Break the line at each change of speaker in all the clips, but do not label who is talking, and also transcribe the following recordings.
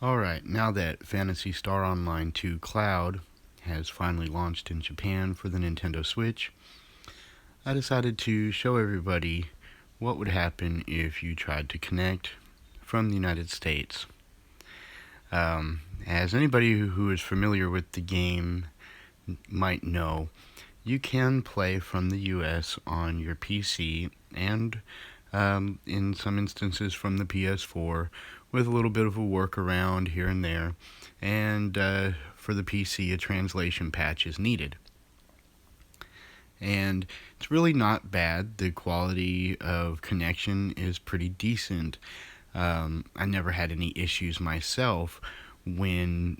Alright, now that Phantasy Star Online 2 Cloud has finally launched in Japan for the Nintendo Switch, I decided to show everybody what would happen if you tried to connect from the United States. As anybody who is familiar with the game might know, you can play from the US on your PC and in some instances from the PS4 with a little bit of a workaround here and there, and for the PC a translation patch is needed. And it's really not bad. The quality of connection is pretty decent. I never had any issues myself when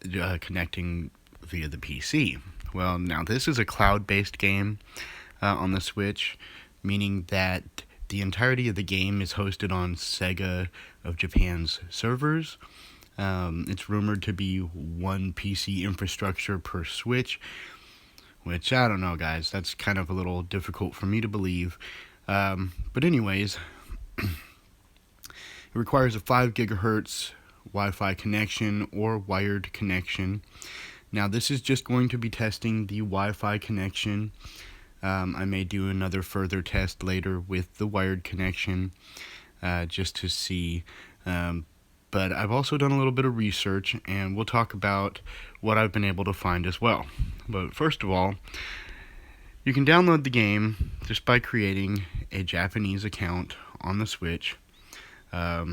connecting via the PC. Well, now this is a cloud-based game on the Switch, meaning that the entirety of the game is hosted on Sega of Japan's servers. It's rumored to be one PC infrastructure per Switch, which I don't know, guys. That's kind of a little difficult for me to believe. But anyways, it requires a 5 gigahertz Wi-Fi connection or wired connection. Now, this is just going to be testing the Wi-Fi connection. I may do another further test later with the wired connection just to see. But I've also done a little bit of research, and we'll talk about what I've been able to find as well. But first of all, you can download the game just by creating a Japanese account on the Switch. I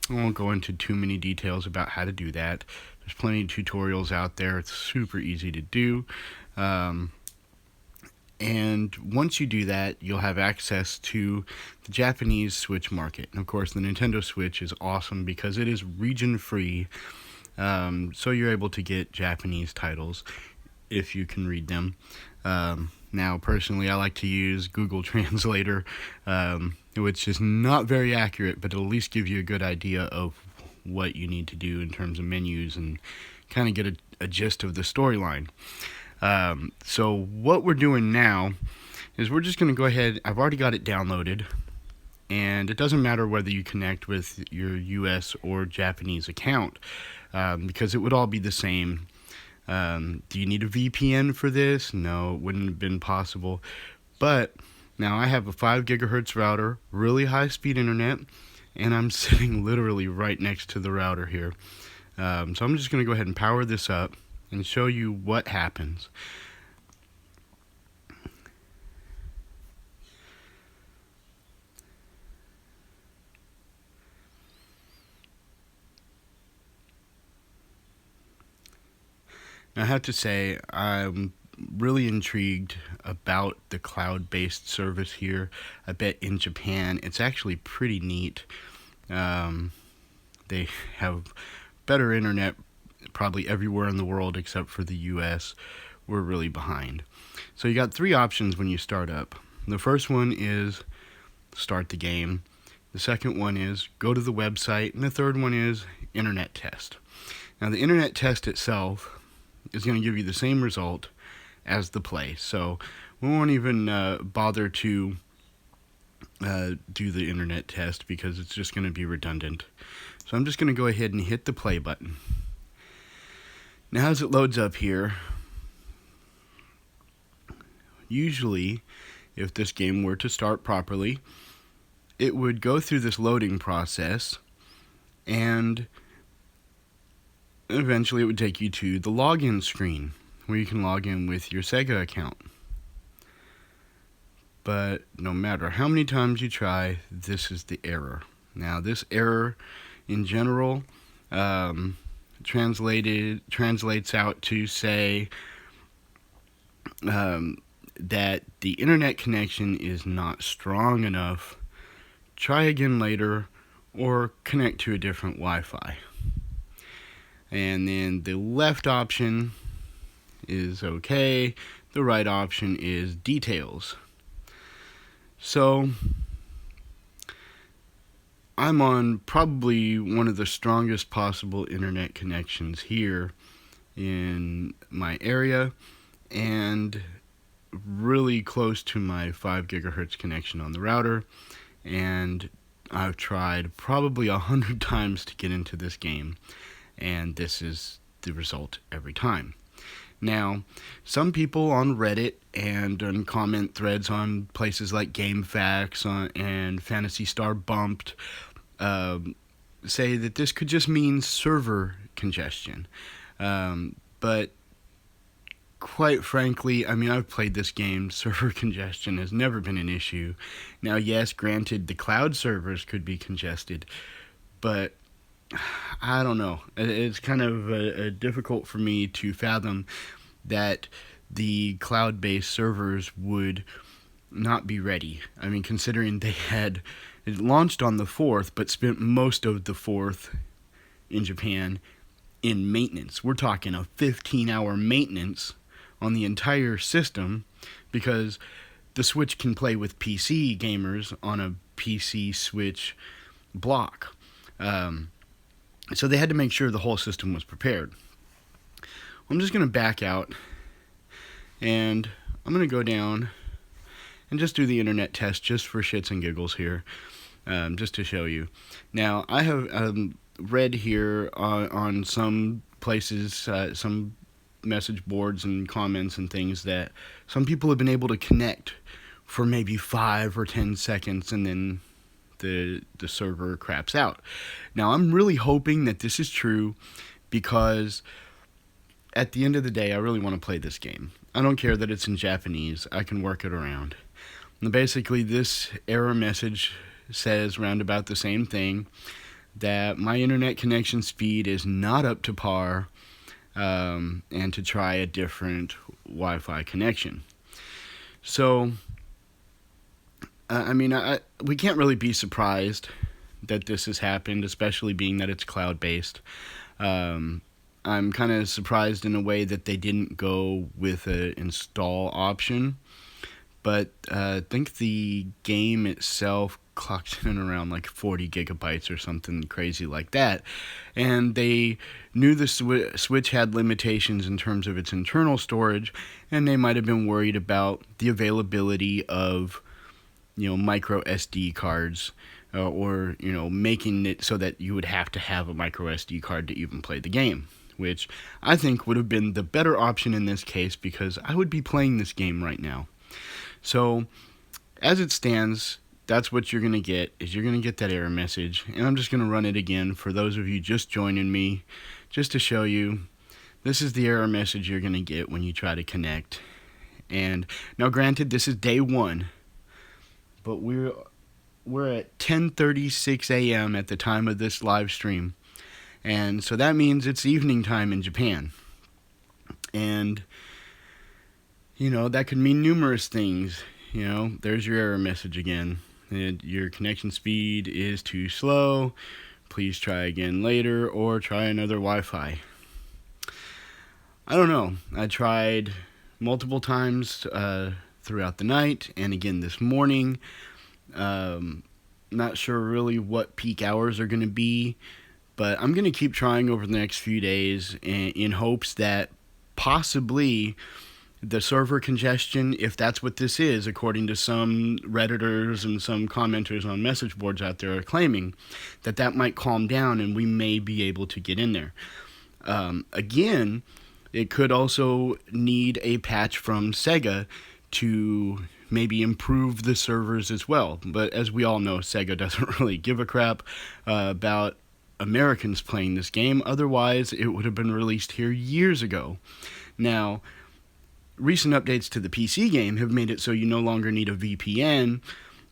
won't go into too many details about how to do that. There's plenty of tutorials out there. It's super easy to do. And once you do that, you'll have access to the Japanese Switch market. And of course, the Nintendo Switch is awesome because it is region-free, so you're able to get Japanese titles if you can read them. Now, personally, I like to use Google Translator, which is not very accurate, but it'll at least give you a good idea of what you need to do in terms of menus and kind of get a gist of the storyline. So what we're doing now is we're just going to go ahead. I've already got it downloaded, and it doesn't matter whether you connect with your US or Japanese account, because it would all be the same. Do you need a VPN for this? No, it wouldn't have been possible. But now I have a 5 gigahertz router, really high speed internet, and I'm sitting literally right next to the router here. So I'm just going to go ahead and power this up and show you what happens. Now, I have to say, I'm really intrigued about the cloud-based service here. I bet in Japan it's actually pretty neat. They have better internet probably everywhere in the world except for the US. We're really behind. So you got 3 options when you start up. The first one is start the game. The second one is go to the website. And the third one is internet test. Now, the internet test itself is going to give you the same result as the play. So we won't even bother to do the internet test because it's just going to be redundant. So I'm just going to go ahead and hit the play button. Now, as it loads up here, usually, if this game were to start properly, it would go through this loading process, and eventually it would take you to the login screen, where you can log in with your Sega account. But no matter how many times you try, this is the error. Now, this error, in general, translates out to say that the internet connection is not strong enough. Try again later, or connect to a different Wi-Fi. And then the left option is okay. The right option is details. So I'm on probably one of the strongest possible internet connections here in my area, and really close to my 5 gigahertz connection on the router, and I've tried probably 100 times to get into this game, and this is the result every time. Now, some people on Reddit and on comment threads on places like GameFAQs and Phantasy Star Bumped say that this could just mean server congestion. But quite frankly, I mean, I've played this game. Server congestion has never been an issue. Now, yes, granted, the cloud servers could be congested, but I don't know. It's kind of difficult for me to fathom that the cloud-based servers would not be ready. I mean, considering it launched on the 4th, but spent most of the 4th in Japan in maintenance. We're talking a 15-hour maintenance on the entire system, because the Switch can play with PC gamers on a PC Switch block. So they had to make sure the whole system was prepared. I'm just going to back out, and I'm going to go down and just do the internet test just for shits and giggles here, just to show you. Now, I have read here on some places, some message boards and comments and things, that some people have been able to connect for maybe 5 or 10 seconds and then the server craps out. Now, I'm really hoping that this is true, because at the end of the day, I really want to play this game. I don't care that it's in Japanese. I can work it around. And basically, this error message says round about the same thing, that my internet connection speed is not up to par, and to try a different Wi-Fi connection. So, I mean, we can't really be surprised that this has happened, especially being that it's cloud-based. I'm kind of surprised in a way that they didn't go with an install option, but I think the game itself clocked in around like 40 gigabytes or something crazy like that, and they knew the Switch had limitations in terms of its internal storage, and they might have been worried about the availability of, micro SD cards, or making it so that you would have to have a micro SD card to even play the game, which I think would have been the better option in this case, because I would be playing this game right now. So, as it stands, that's what you're going to get, is you're going to get that error message. And I'm just going to run it again for those of you just joining me, just to show you. This is the error message you're going to get when you try to connect. And now, granted, this is day 1, but we're at 10:36 a.m. at the time of this live stream. And so that means it's evening time in Japan. And, that could mean numerous things. There's your error message again. And your connection speed is too slow. Please try again later, or try another Wi-Fi. I don't know. I tried multiple times throughout the night, and again this morning. Not sure really what peak hours are going to be, but I'm going to keep trying over the next few days in hopes that possibly the server congestion, if that's what this is, according to some Redditors and some commenters on message boards out there are claiming, that might calm down and we may be able to get in there. Again, it could also need a patch from Sega to maybe improve the servers as well. But as we all know, Sega doesn't really give a crap about Americans playing this game. Otherwise, it would have been released here years ago. Now, recent updates to the PC game have made it so you no longer need a VPN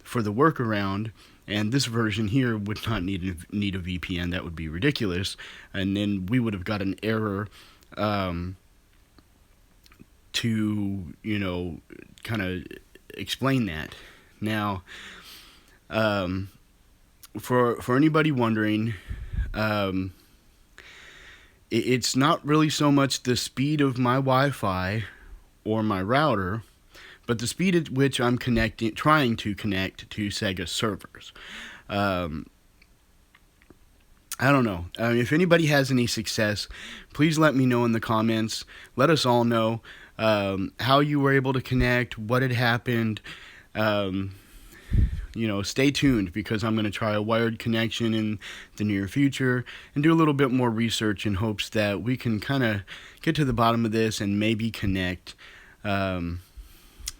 for the workaround, and this version here would not need a VPN. That would be ridiculous, and then we would have got an error to, kind of explain that. Now, for anybody wondering, it's not really so much the speed of my Wi-Fi or my router, but the speed at which I'm trying to connect to Sega servers. I don't know. If anybody has any success, please let me know in the comments. Let us all know how you were able to connect, what had happened. stay tuned, because I'm going to try a wired connection in the near future and do a little bit more research in hopes that we can kind of get to the bottom of this and maybe connect.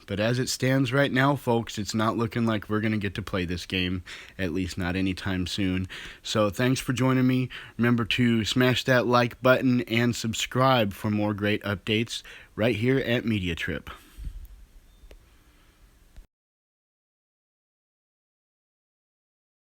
But as it stands right now, folks, it's not looking like we're going to get to play this game, at least not anytime soon. So thanks for joining me. Remember to smash that like button and subscribe for more great updates right here at Media Trip.